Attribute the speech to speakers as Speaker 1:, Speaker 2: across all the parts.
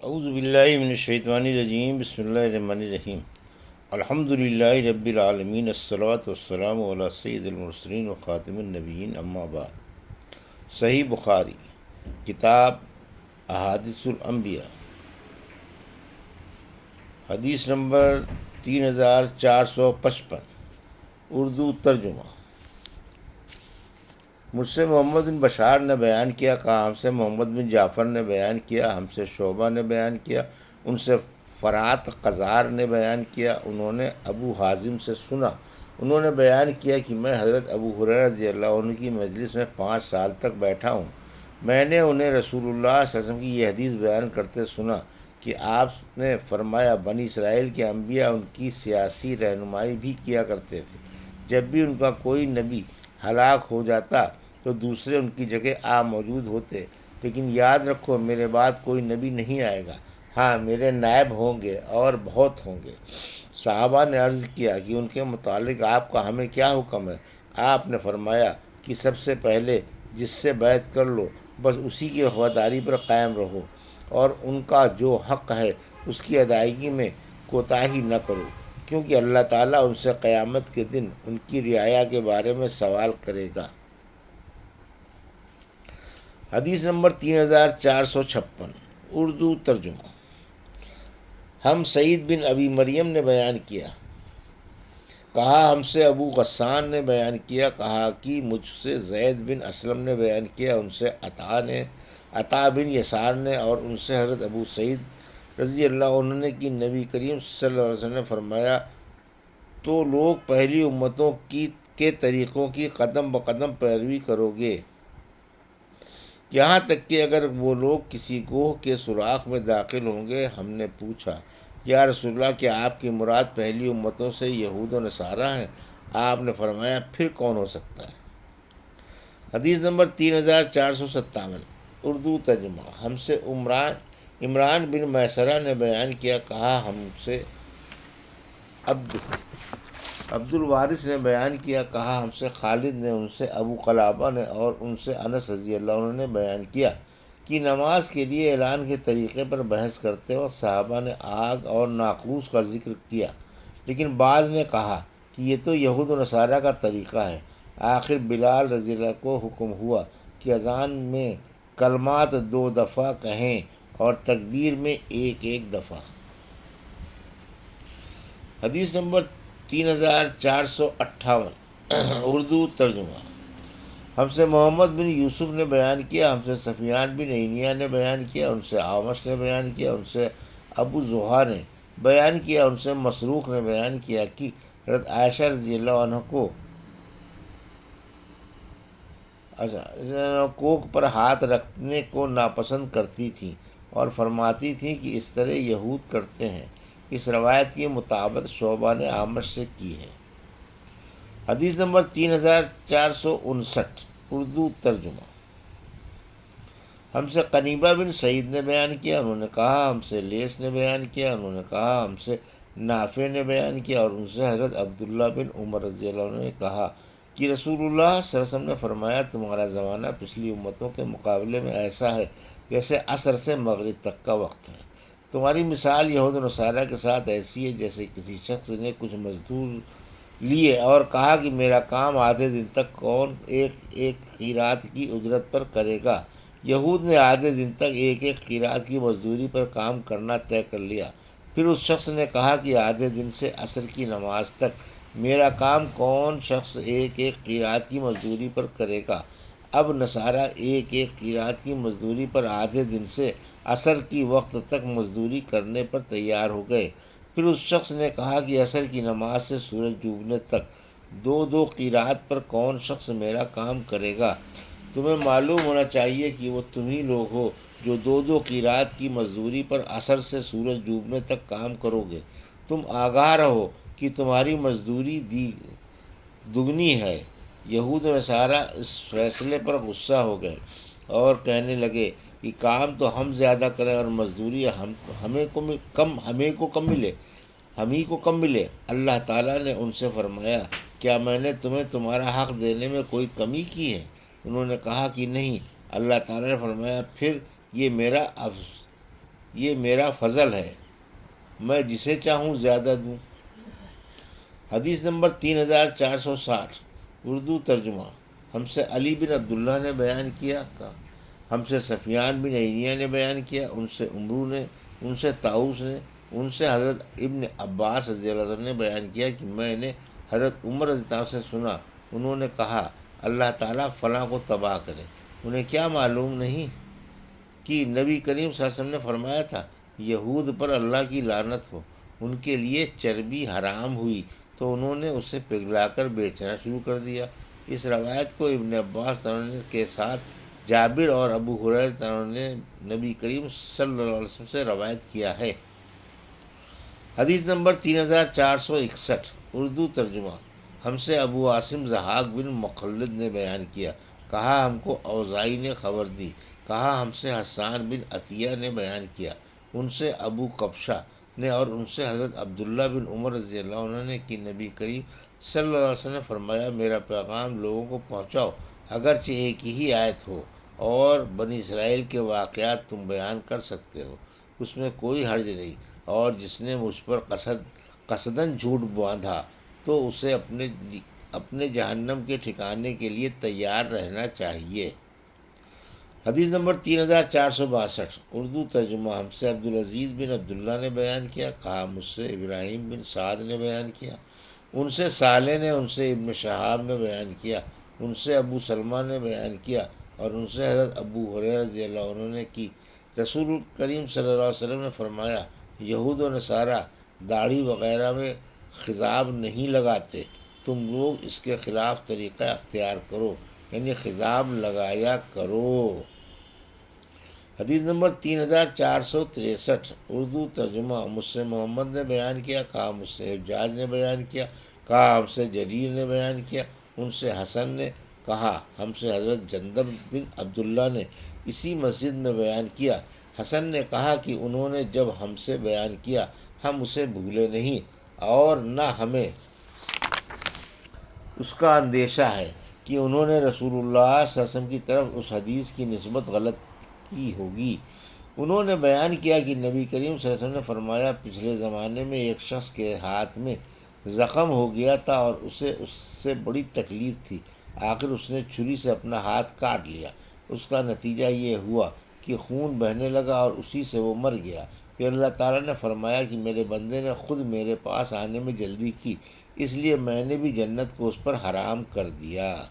Speaker 1: اعوذ باللہ من الشیطان الرجیم، بسم اللہ الرحمن الرحیم۔ الحمد للہ رب العالمین، الصلاۃ والسلام علی سید المرسلین و خاتم النبیین، اما بعد۔ صحیح بخاری، کتاب احادیث الانبیاء، حدیث نمبر 3455، اردو ترجمہ۔ مجھ سے محمد بن بشار نے بیان کیا، کہا ہم سے محمد بن جعفر نے بیان کیا، ہم سے شعبہ نے بیان کیا، ان سے فرات قزار نے بیان کیا، انہوں نے ابو حازم سے سنا، انہوں نے بیان کیا کہ میں حضرت ابو ہریرہ رضی اللہ عنہ کی مجلس میں 5 سال تک بیٹھا ہوں۔ میں نے انہیں رسول اللہ صلی اللہ علیہ وسلم کی یہ حدیث بیان کرتے سنا کہ آپ نے فرمایا، بنی اسرائیل کے انبیاء ان کی سیاسی رہنمائی بھی کیا کرتے تھے۔ جب بھی ان کا کوئی نبی ہلاک ہو جاتا تو دوسرے ان کی جگہ موجود ہوتے، لیکن یاد رکھو میرے بعد کوئی نبی نہیں آئے گا، ہاں میرے نائب ہوں گے اور بہت ہوں گے۔ صحابہ نے عرض کیا کہ ان کے متعلق آپ کا ہمیں کیا حکم ہے؟ آپ نے فرمایا کہ سب سے پہلے جس سے بیعت کر لو بس اسی کی وفاداری پر قائم رہو، اور ان کا جو حق ہے اس کی ادائیگی میں کوتاہی نہ کرو، کیونکہ اللہ تعالیٰ ان سے قیامت کے دن ان کی رعایا کے بارے میں سوال کرے گا۔ حدیث نمبر 3456، اردو ترجمہ۔ ہم سعید بن ابی مریم نے بیان کیا، کہا ہم سے ابو غسان نے بیان کیا، کہا کہ مجھ سے زید بن اسلم نے بیان کیا، ان سے عطا بن یسار نے، اور ان سے حضرت ابو سعید رضی اللہ عنہ نے کہ نبی کریم صلی اللہ علیہ وسلم نے فرمایا، تو لوگ پہلی امتوں کے طریقوں کی قدم بقدم پیروی کرو گے، یہاں تک کہ اگر وہ لوگ کسی گوہ کے سوراخ میں داخل ہوں گے۔ ہم نے پوچھا، یا رسول اللہ کیا آپ کی مراد پہلی امتوں سے یہود و نصارہ ہیں؟ آپ نے فرمایا، پھر کون ہو سکتا ہے؟ حدیث نمبر 3457، اردو ترجمہ۔ ہم سے عمران بن میسرہ نے بیان کیا، کہا ہم سے عبد الوارث نے بیان کیا، کہا ہم سے خالد نے، ان سے ابو قلابہ نے، اور ان سے انس رضی اللہ عنہ نے بیان کیا کہ نماز کے لیے اعلان کے طریقے پر بحث کرتے وقت صحابہ نے آگ اور ناقوس کا ذکر کیا، لیکن بعض نے کہا کہ یہ تو یہود و نصارہ کا طریقہ ہے۔ آخر بلال رضی اللہ کو حکم ہوا کہ اذان میں کلمات 2 دفعہ کہیں اور تکبیر میں ایک دفعہ۔ حدیث نمبر 3458، اردو ترجمہ۔ ہم سے محمد بن یوسف نے بیان کیا، ہم سے سفیان بن عینیہ نے بیان کیا، ان سے اعمش نے بیان کیا، ان سے ابو زحا نے بیان کیا، ان سے مسروق نے بیان کیا کہ حضرت عائشہ رضی اللہ عنہ کو کوکھ پر ہاتھ رکھنے کو ناپسند کرتی تھیں اور فرماتی تھیں کہ اس طرح یہود کرتے ہیں۔ اس روایت کی مطابقت شعبہ نے اعمش سے کی ہے۔ حدیث نمبر 3459، اردو ترجمہ۔ ہم سے قنیبہ بن سعید نے بیان کیا، انہوں نے کہا ہم سے لیث نے بیان کیا، انہوں نے کہا ہم سے نافع نے بیان کیا، اور ان سے حضرت عبداللہ بن عمر رضی اللہ عنہ نے کہا کہ رسول اللہ صلی اللہ علیہ وسلم نے فرمایا، تمہارا زمانہ پچھلی امتوں کے مقابلے میں ایسا ہے جیسے عصر سے مغرب تک کا وقت ہے۔ تمہاری مثال یہود و نصارہ کے ساتھ ایسی ہے جیسے کسی شخص نے کچھ مزدور لیے اور کہا کہ میرا کام آدھے دن تک کون ایک قیراط کی اجرت پر کرے گا۔ یہود نے آدھے دن تک ایک قیراط کی مزدوری پر کام کرنا طے کر لیا۔ پھر اس شخص نے کہا کہ آدھے دن سے عصر کی نماز تک میرا کام کون شخص ایک قیراط کی مزدوری پر کرے گا۔ اب نصارہ ایک قیراط کی مزدوری پر آدھے دن سے عصر کی وقت تک مزدوری کرنے پر تیار ہو گئے۔ پھر اس شخص نے کہا کہ عصر کی نماز سے سورج ڈوبنے تک 2 قیراط پر کون شخص میرا کام کرے گا؟ تمہیں معلوم ہونا چاہیے کہ وہ تم ہی لوگ ہو جو 2 قیراط کی مزدوری پر عصر سے سورج ڈوبنے تک کام کرو گے۔ تم آگاہ رہو کہ تمہاری مزدوری دگنی ہے۔ یہود و نصارہ اس فیصلے پر غصہ ہو گئے اور کہنے لگے کہ کام تو ہم زیادہ کریں اور مزدوری ہمیں کو کم ملے۔ اللہ تعالیٰ نے ان سے فرمایا، کیا میں نے تمہیں تمہارا حق دینے میں کوئی کمی کی ہے؟ انہوں نے کہا کہ نہیں۔ اللہ تعالیٰ نے فرمایا، پھر یہ میرا یہ میرا فضل ہے، میں جسے چاہوں زیادہ دوں۔ حدیث نمبر 3460 اردو ترجمہ۔ ہم سے علی بن عبداللہ نے بیان کیا، کہا ہم سے سفیان بن عینیہ نے بیان کیا، ان سے عمرو نے، ان سے طاؤس نے، ان سے حضرت ابن عباس رضی اللہ عنہ نے بیان کیا کہ میں نے حضرت عمر رضی اللہ عنہ سے سنا، انہوں نے کہا اللہ تعالیٰ فلاں کو تباہ کرے، انہیں کیا معلوم نہیں کہ نبی کریم صلی اللہ علیہ وسلم نے فرمایا تھا یہود پر اللہ کی لعنت ہو، ان کے لیے چربی حرام ہوئی تو انہوں نے اسے پگھلا کر بیچنا شروع کر دیا۔ اس روایت کو ابن عباس عنہ کے ساتھ جابر اور ابو ہریرہ عنہ نے نبی کریم صلی اللہ علیہ وسلم سے روایت کیا ہے۔ حدیث نمبر 3461 اردو ترجمہ۔ ہم سے ابو عاصم ضحاک بن مخلد نے بیان کیا، کہا ہم کو اوزاعی نے خبر دی، کہا ہم سے حسان بن عطیہ نے بیان کیا، ان سے ابو قبشہ نے اور ان سے حضرت عبداللہ بن عمر رضی اللہ عنہ نے کہ نبی کریم صلی اللہ علیہ وسلم نے فرمایا میرا پیغام لوگوں کو پہنچاؤ، اگرچہ ایک ہی آیت ہو اور بنی اسرائیل کے واقعات تم بیان کر سکتے ہو، اس میں کوئی حرج نہیں، اور جس نے مجھ پر قصداً جھوٹ باندھا تو اسے اپنے جہنم کے ٹھکانے کے لیے تیار رہنا چاہیے۔ حدیث نمبر 3462 اردو ترجمہ۔ ہم سے عبدالعزیز بن عبداللہ نے بیان کیا، کہا مجھ سے ابراہیم بن سعد نے بیان کیا، ان سے صالح نے، ان سے ابن شہاب نے بیان کیا، ان سے ابو سلمہ نے بیان کیا اور ان سے حضرت ابو ہریرہ رضی اللہ عنہ نے کی رسول کریم صلی اللہ علیہ وسلم نے فرمایا یہود و نصارہ داڑھی وغیرہ میں خضاب نہیں لگاتے، تم لوگ اس کے خلاف طریقہ اختیار کرو، یعنی خضاب لگایا کرو۔ حدیث نمبر 3463 اردو ترجمہ۔ مجھ سے محمد نے بیان کیا، کہا مجھ سے حجاج نے بیان کیا، کہا ہم سے جریر نے بیان کیا، ان سے حسن نے، کہا ہم سے حضرت جندب بن عبداللہ نے اسی مسجد میں بیان کیا۔ حسن نے کہا کہ انہوں نے جب ہم سے بیان کیا ہم اسے بھولے نہیں اور نہ ہمیں اس کا اندیشہ ہے کہ انہوں نے رسول اللہ صلی اللہ علیہ وسلم کی طرف اس حدیث کی نسبت غلط کی ہوگی۔ انہوں نے بیان کیا کہ نبی کریم صلی اللہ علیہ وسلم نے فرمایا پچھلے زمانے میں ایک شخص کے ہاتھ میں زخم ہو گیا تھا اور اسے اس سے بڑی تکلیف تھی، آخر اس نے چھری سے اپنا ہاتھ کاٹ لیا، اس کا نتیجہ یہ ہوا کہ خون بہنے لگا اور اسی سے وہ مر گیا۔ پھر اللہ تعالیٰ نے فرمایا کہ میرے بندے نے خود میرے پاس آنے میں جلدی کی، اس لیے میں نے بھی جنت کو اس پر حرام کر دیا۔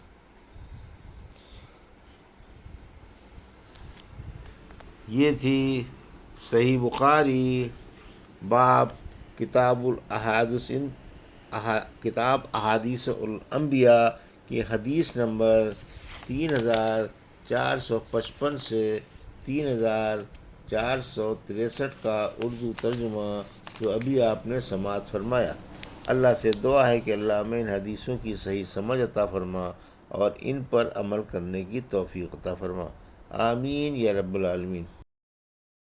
Speaker 1: یہ تھی صحیح بخاری باب کتاب کتاب احادیث الانبیاء کی حدیث نمبر 3455 سے 3463 کا اردو ترجمہ جو ابھی آپ نے سماعت فرمایا۔ اللہ سے دعا ہے کہ اللہ ہمیں ان حدیثوں کی صحیح سمجھ عطا فرما اور ان پر عمل کرنے کی توفیق عطا فرما، آمین یا رب العالمین۔